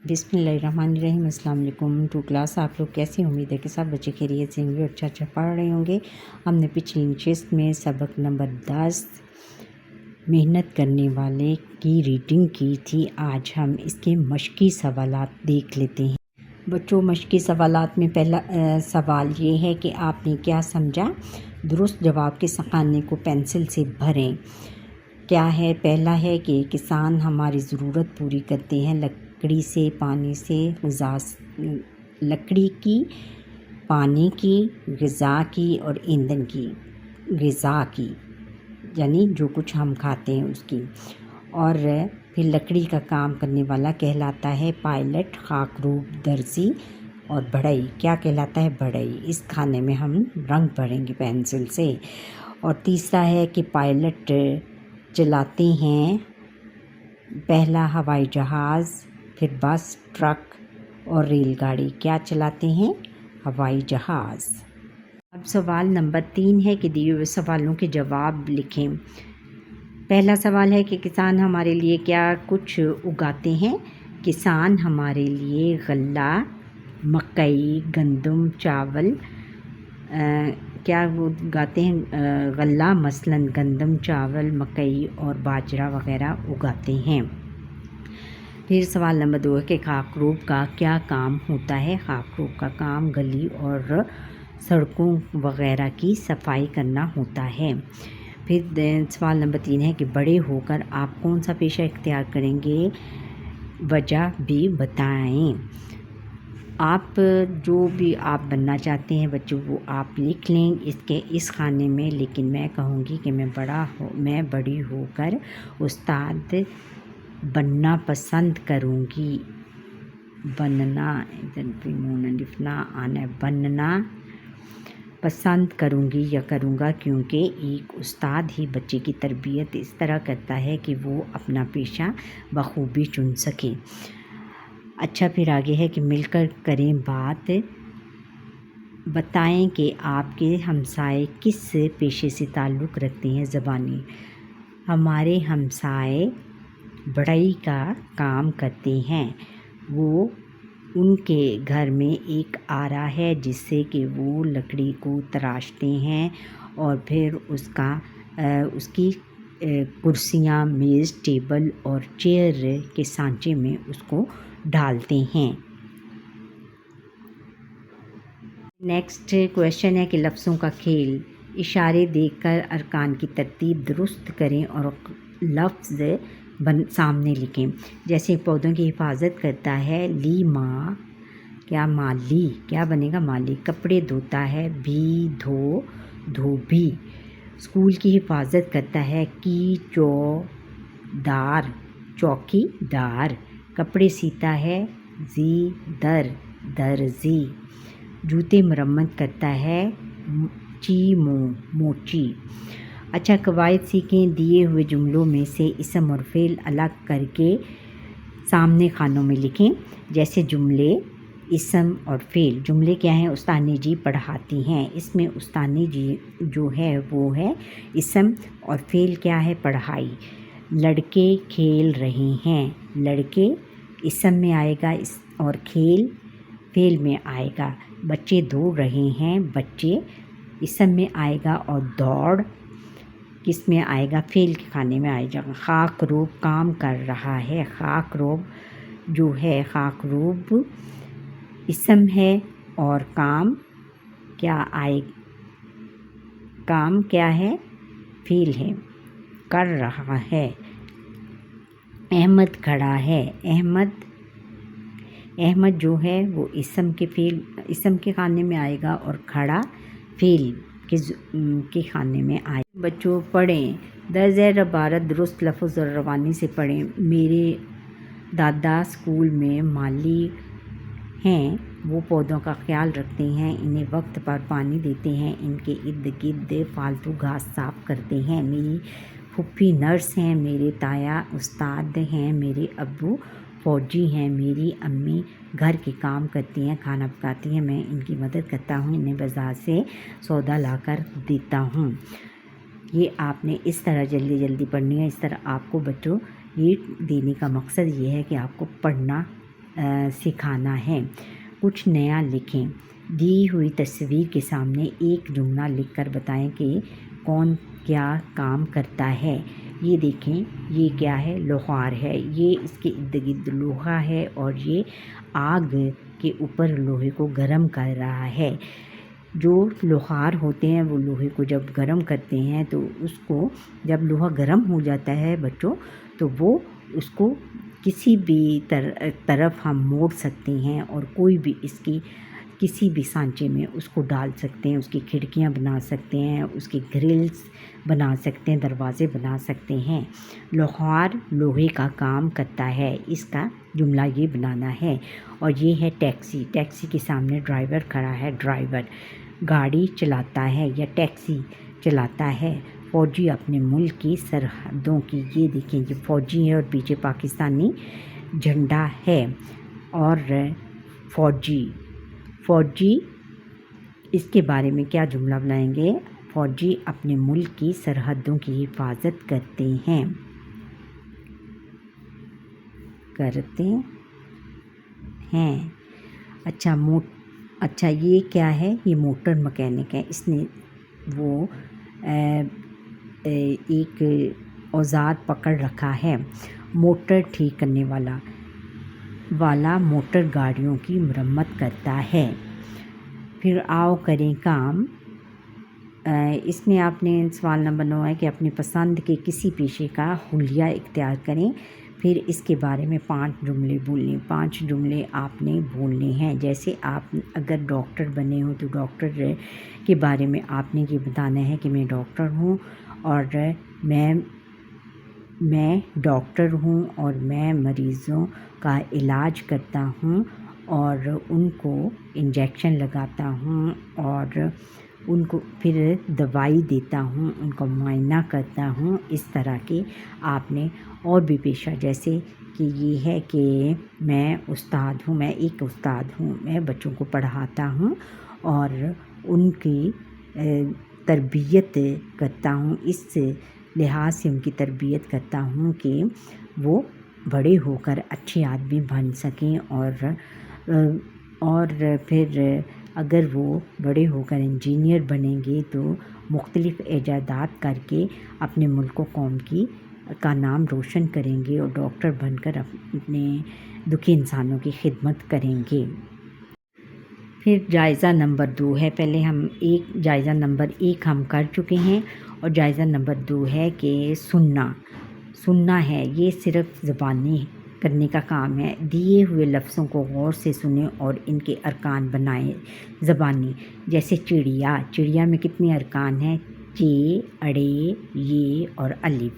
بسم اللہ الرحمن الرحیم۔ السلام علیکم ٹو کلاس۔ آپ لوگ کیسے؟ امید ہے کہ سب بچے خیریت سے ہوں گے اور اچھا پڑھ رہے ہوں گے۔ ہم نے پچھلی نشست میں سبق نمبر 10 محنت کرنے والے کی ریڈنگ کی تھی۔ آج ہم اس کے مشقی سوالات دیکھ لیتے ہیں۔ بچوں، مشقی سوالات میں پہلا سوال یہ ہے کہ آپ نے کیا سمجھا؟ درست جواب کے خانے کو پینسل سے بھریں۔ کیا ہے؟ پہلا ہے کہ کسان ہماری ضرورت پوری کرتے ہیں، لکڑی سے، پانی سے، لکڑی کی، پانی کی، غذا کی اور ایندھن کی۔ غذا کی یعنی جو کچھ ہم کھاتے ہیں اس کی۔ اور پھر لکڑی کا کام کرنے والا کہلاتا ہے پائلٹ، خاکروب، درزی اور بڑھئی کیا کہلاتا ہے؟ بڑھئی۔ اس کھانے میں ہم رنگ بھریں گے پینسل سے۔ اور تیسرا ہے کہ پائلٹ چلاتے ہیں پہلا ہوائی جہاز، پھر بس، ٹرک اور ریل گاڑی کیا چلاتے ہیں؟ ہوائی جہاز۔ اب سوال نمبر 3 ہے کہ دیے ہوئے سوالوں کے جواب لکھیں۔ پہلا سوال ہے کہ کسان ہمارے لیے کیا کچھ اگاتے ہیں؟ کسان ہمارے لیے غلہ، مکئی، گندم، چاول کیا اگاتے ہیں؟ غلہ مثلاً گندم، چاول، مکئی اور باجرہ وغیرہ اگاتے ہیں۔ پھر سوال نمبر 2 ہے کہ خاکروب کا کیا کام ہوتا ہے؟ خاکروب کا کام گلی اور سڑکوں وغیرہ کی صفائی کرنا ہوتا ہے۔ پھر سوال نمبر 3 ہے کہ بڑے ہو کر آپ کون سا پیشہ اختیار کریں گے؟ وجہ بھی بتائیں۔ آپ جو بھی آپ بننا چاہتے ہیں بچوں وہ آپ لکھ لیں اس خانے میں، لیکن میں کہوں گی کہ میں بڑی ہو کر استاد بننا پسند کروں گی۔ بننا پسند کروں گی یا کروں گا، کیونکہ ایک استاد ہی بچے کی تربیت اس طرح کرتا ہے کہ وہ اپنا پیشہ بخوبی چن سکے۔ اچھا، پھر آگے ہے کہ مل کر کریں بات۔ بتائیں کہ آپ کے ہمسائے کس پیشے سے تعلق رکھتے ہیں؟ زبانی۔ ہمارے ہمسائے بڑھئی کا کام کرتے ہیں۔ ان کے گھر میں ایک آرا ہے جس سے کہ وہ لکڑی کو تراشتے ہیں اور پھر اس کی کرسیاں، میز، ٹیبل اور چیئر کے سانچے میں اس کو ڈالتے ہیں۔ نیکسٹ کویشچن ہے کہ لفظوں کا کھیل۔ اشارے دیکھ کر ارکان کی ترتیب درست کریں اور لفظ سامنے لکھیں۔ جیسے پودوں کی حفاظت کرتا ہے لی ماں، کیا مالی کیا بنے گا؟ مالی۔ کپڑے دھوتا ہے بھی، دھو، دھوبی۔ اسکول کی حفاظت کرتا ہے کی، چودار، چوکی دار۔ کپڑے سیتا ہے زی، در، درزی۔ جوتے مرمت کرتا ہے چی، موچی۔ اچھا، قواعد سیکھیں۔ دیے ہوئے جملوں میں سے اسم اور فعل الگ کر کے سامنے خانوں میں لکھیں۔ جیسے جملے، اسم اور فعل۔ جملے کیا ہیں؟ استانی جی پڑھاتی ہیں۔ اس میں استانی جی جو ہے وہ ہے اسم اور فعل کیا ہے؟ پڑھائی۔ لڑکے کھیل رہے ہیں۔ لڑکے اسم میں آئے گا اور کھیل فعل میں آئے گا۔ بچے دوڑ رہے ہیں۔ بچے اسم میں آئے گا اور دوڑ کس میں آئے گا؟ فعل کے خانے میں آئے گا۔ خاکروب کام کر رہا ہے۔ خاکروب جو ہے، خاکروب اسم ہے اور کام کیا ہے؟ فعل ہے، کر رہا ہے۔ احمد کھڑا ہے۔ احمد جو ہے وہ اسم کے خانے میں آئے گا اور کھڑا فعل کے خانے میں آئے گا۔ بچوں پڑھیں۔ درج ذیل عبارت درست لفظ اور روانی سے پڑھیں۔ میرے دادا اسکول میں مالی ہیں۔ وہ پودوں کا خیال رکھتے ہیں، انہیں وقت پر پانی دیتے ہیں، ان کے ارد گرد فالتو گھاس صاف کرتے ہیں۔ میری پھوپھی نرس ہیں۔ میرے تایا استاد ہیں۔ میرے ابو فوجی ہیں۔ میری امی گھر کے کام کرتی ہیں، کھانا پکاتی ہیں، میں ان کی مدد کرتا ہوں، انہیں بازار سے سودا لا کر دیتا ہوں۔ یہ آپ نے اس طرح جلدی جلدی پڑھنی ہے۔ اس طرح آپ کو بچوں یہ دینے کا مقصد یہ ہے کہ آپ کو پڑھنا سکھانا ہے۔ کچھ نیا لکھیں۔ دی ہوئی تصویر کے سامنے ایک جملہ لکھ کر بتائیں کہ کون کیا کام کرتا ہے۔ یہ دیکھیں، یہ کیا ہے؟ لوہار ہے۔ یہ اس کے ارد گرد لوہا ہے اور یہ آگ کے اوپر لوہے کو گرم کر رہا ہے۔ جو لوہار ہوتے ہیں وہ لوہے کو جب گرم کرتے ہیں تو اس کو جب لوہا گرم ہو جاتا ہے بچوں تو وہ اس کو کسی بھی طرف ہم موڑ سکتے ہیں اور کوئی بھی اس کی کسی بھی سانچے میں اس کو ڈال سکتے ہیں، اس کی کھڑکیاں بنا سکتے ہیں، اس کے گرلز بنا سکتے ہیں، دروازے بنا سکتے ہیں۔ لوہار لوہے کا کام کرتا ہے، اس کا جملہ یہ بنانا ہے۔ اور یہ ہے ٹیکسی۔ ٹیکسی کے سامنے ڈرائیور کھڑا ہے۔ ڈرائیور گاڑی چلاتا ہے یا ٹیکسی چلاتا ہے۔ فوجی اپنے ملک کی سرحدوں کی، یہ دیکھیں یہ فوجی ہے اور پیچھے پاکستانی جھنڈا ہے۔ اور فوجی اس کے بارے میں کیا جملہ بنائیں گے؟ فوجی اپنے ملک کی سرحدوں کی حفاظت کرتے ہیں۔ اچھا یہ کیا ہے؟ یہ موٹر مکینک ہے۔ اس نے وہ ایک اوزار پکڑ رکھا ہے۔ موٹر ٹھیک کرنے والا موٹر گاڑیوں کی مرمت کرتا ہے۔ پھر آؤ کریں کام۔ اس میں آپ نے سوال نمبر 9 ہے کہ اپنی پسند کے کسی پیشے کا حلیہ اختیار کریں۔ پھر اس کے بارے میں 5 جملے بولیں۔ 5 جملے آپ نے بولنے ہیں۔ جیسے آپ اگر ڈاکٹر بنے ہو تو ڈاکٹر کے بارے میں آپ نے یہ بتانا ہے کہ میں ڈاکٹر ہوں اور میں ڈاکٹر ہوں اور میں مریضوں کا علاج کرتا ہوں اور ان کو انجیکشن لگاتا ہوں اور ان کو پھر دوائی دیتا ہوں، ان کا معائنہ کرتا ہوں۔ اس طرح کے آپ نے اور بھی پیشہ، جیسے کہ یہ ہے کہ میں استاد ہوں، میں ایک استاد ہوں، میں بچوں کو پڑھاتا ہوں اور ان کی تربیت کرتا ہوں، اس لحاظ سے ان کی تربیت کرتا ہوں کہ وہ بڑے ہو کر اچھے آدمی بن سکیں اور پھر اگر وہ بڑے ہو کر انجینئر بنیں گے تو مختلف ایجادات کر کے اپنے ملک و قوم کا نام روشن کریں گے اور ڈاکٹر بن کر اپنے دکھی انسانوں کی خدمت کریں گے۔ پھر جائزہ نمبر 2 ہے۔ پہلے ہم جائزہ نمبر 1 ہم کر چکے ہیں اور جائزہ نمبر 2 ہے کہ سننا ہے۔ یہ صرف زبانی کرنے کا کام ہے۔ دیے ہوئے لفظوں کو غور سے سنیں اور ان کے ارکان بنائیں زبانی۔ جیسے چڑیا میں کتنے ارکان ہیں؟ چ، اڑے، یہ اور الف۔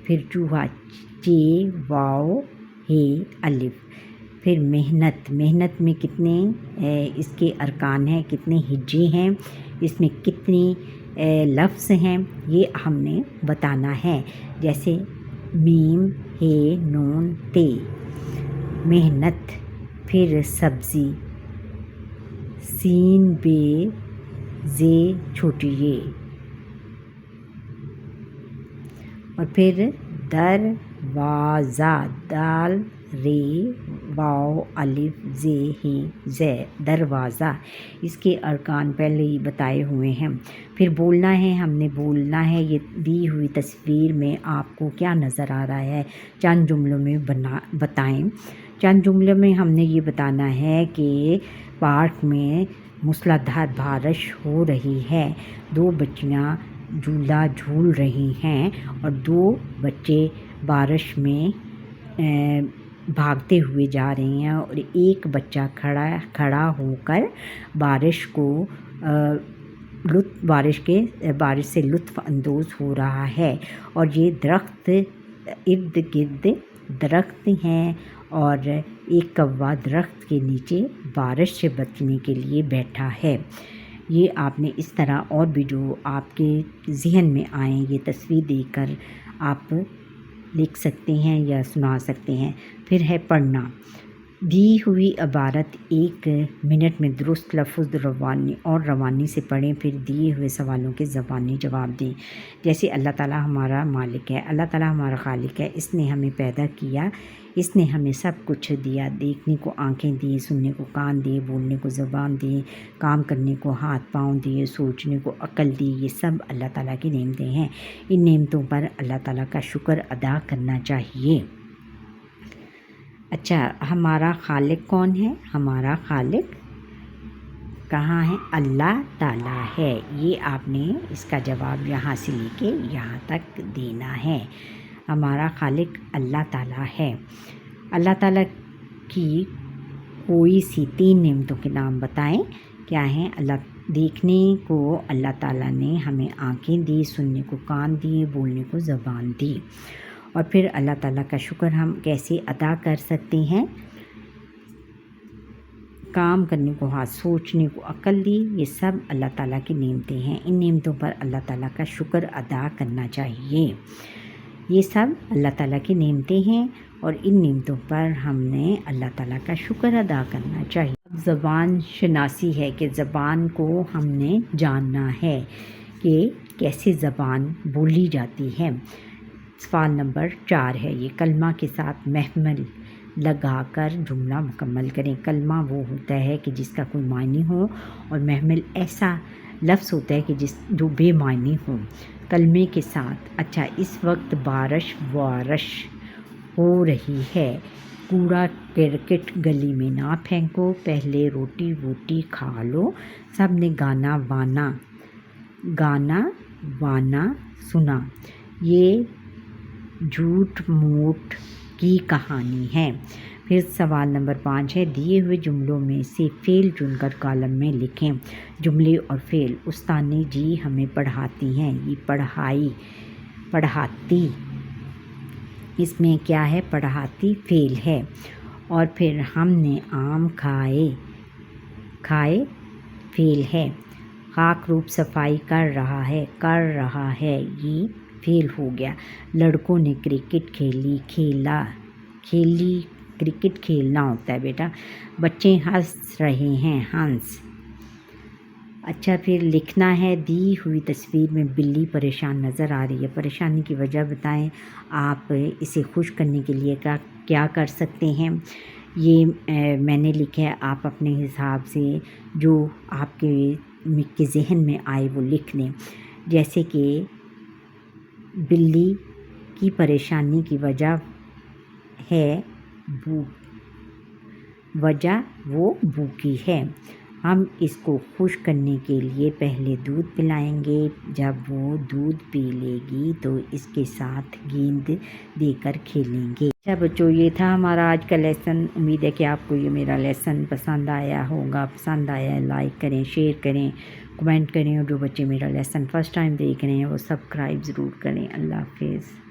پھر چوہا چ، واو، ہے، الف۔ پھر محنت میں کتنے اس کے ارکان ہیں، کتنے ہجے ہیں، اس میں کتنے لفظ ہیں، یہ ہم نے بتانا ہے۔ جیسے میم، ہے، نون، تے، محنت۔ پھر سبزی، سین، بے، زے، چھوٹی یہ۔ اور پھر دروازہ، دال، رے، واو، الف، زے، ہے، زے، دروازہ۔ اس کے ارکان پہلے ہی بتائے ہوئے ہیں۔ پھر بولنا ہے، ہم نے بولنا ہے یہ دی ہوئی تصویر میں آپ کو کیا نظر آ رہا ہے، چند جملوں میں بتائیں۔ چند جملوں میں ہم نے یہ بتانا ہے کہ پارک میں موسلا دھار بارش ہو رہی ہے، 2 بچیاں جھولا جھول رہی ہیں اور 2 بچے بارش میں بھاگتے ہوئے جا رہے ہیں اور ایک بچہ کھڑا ہو کر بارش سے لطف اندوز ہو رہا ہے اور یہ درخت ارد گرد درخت ہیں اور ایک کوا درخت کے نیچے بارش سے بچنے کے لیے بیٹھا ہے۔ یہ آپ نے اس طرح اور بھی جو آپ کے ذہن میں آئیں یہ تصویر دیکھ کر آپ لکھ سکتے ہیں یا سنا سکتے ہیں۔ پھر ہے پڑھنا۔ دی ہوئی عبارت 1 منٹ میں درست لفظ روانی سے پڑھیں، پھر دیے ہوئے سوالوں کے زبانی جواب دیں۔ جیسے اللہ تعالیٰ ہمارا مالک ہے، اللہ تعالیٰ ہمارا خالق ہے، اس نے ہمیں پیدا کیا، اس نے ہمیں سب کچھ دیا، دیکھنے کو آنکھیں دی، سننے کو کان دیے، بولنے کو زبان دی، کام کرنے کو ہاتھ پاؤں دیے، سوچنے کو عقل دی۔ یہ سب اللہ تعالیٰ کی نعمتیں ہیں۔ ان نعمتوں پر اللہ تعالیٰ کا شکر ادا کرنا چاہیے۔ اچھا، ہمارا خالق کون ہے؟ ہمارا خالق کہاں ہے؟ اللہ تعالیٰ ہے۔ یہ آپ نے اس کا جواب یہاں سے لے کے یہاں تک دینا ہے۔ ہمارا خالق اللہ تعالیٰ ہے۔ اللہ تعالیٰ کی کوئی سی 3 نعمتوں کے نام بتائیں۔ کیا ہیں؟ دیکھنے کو اللہ تعالیٰ نے ہمیں آنکھیں دی، سننے کو کان دیے، بولنے کو زبان دی۔ اور پھر اللہ تعالیٰ کا شکر ہم کیسے ادا کر سکتے ہیں؟ کام کرنے کو ہاتھ، سوچنے کو عقل دی۔ یہ سب اللہ تعالیٰ کی نعمتیں ہیں۔ ان نعمتوں پر اللہ تعالیٰ کا شکر ادا کرنا چاہیے۔ یہ سب اللہ تعالیٰ کی نعمتیں ہیں اور ان نعمتوں پر ہم نے اللہ تعالیٰ کا شکر ادا کرنا چاہیے۔ اب زبان شناسی ہے کہ زبان کو ہم نے جاننا ہے کہ کیسے زبان بولی جاتی ہے۔ سوال نمبر 4 ہے یہ، کلمہ کے ساتھ محمل لگا کر جملہ مکمل کریں۔ کلمہ وہ ہوتا ہے کہ جس کا کوئی معنی ہو، اور محمل ایسا لفظ ہوتا ہے کہ جو بے معنی ہو۔ کلمے کے ساتھ، اچھا، اس وقت بارش وارش ہو رہی ہے، کوڑا کرکٹ گلی میں نہ پھینکو، پہلے روٹی ووٹی کھا لو، سب نے گانا وانا سنا۔ یہ جھوٹ موٹ کی کہانی ہے۔ پھر سوال نمبر 5 ہے، دیے ہوئے جملوں میں سے فعل چن کر کالم میں لکھیں۔ جملے اور فعل، استانی جی ہمیں پڑھاتی ہیں، یہ پڑھاتی، اس میں کیا ہے؟ پڑھاتی فعل ہے۔ اور پھر ہم نے آم کھائے فعل ہے۔ خاک روپ صفائی کر رہا ہے، یہ فعل ہو گیا۔ لڑکوں نے کرکٹ کھیلی، کرکٹ کھیلنا ہوتا ہے بیٹا۔ بچے ہنس رہے ہیں، ہنس۔ اچھا، پھر لکھنا ہے، دی ہوئی تصویر میں بلی پریشان نظر آ رہی ہے، پریشانی کی وجہ بتائیں۔ آپ اسے خوش کرنے کے لیے کیا کر سکتے ہیں؟ یہ میں نے لکھا ہے، آپ اپنے حساب سے جو آپ کے ذہن میں آئے وہ لکھ لیں۔ جیسے کہ بلی کی پریشانی کی وجہ ہے وہ بھوکی ہے۔ ہم اس کو خوش کرنے کے لیے پہلے دودھ پلائیں گے، جب وہ دودھ پی لے گی تو اس کے ساتھ گیند دے کر کھیلیں گے۔ اچھا بچوں، یہ تھا ہمارا آج کا لیسن۔ امید ہے کہ آپ کو یہ میرا لیسن پسند آیا ہوگا۔ پسند آیا ہے لائک کریں، شیئر کریں، کمنٹ کریں، اور جو بچے میرا لیسن فرسٹ ٹائم دیکھ رہے ہیں وہ سبسکرائب ضرور کریں۔ اللہ حافظ۔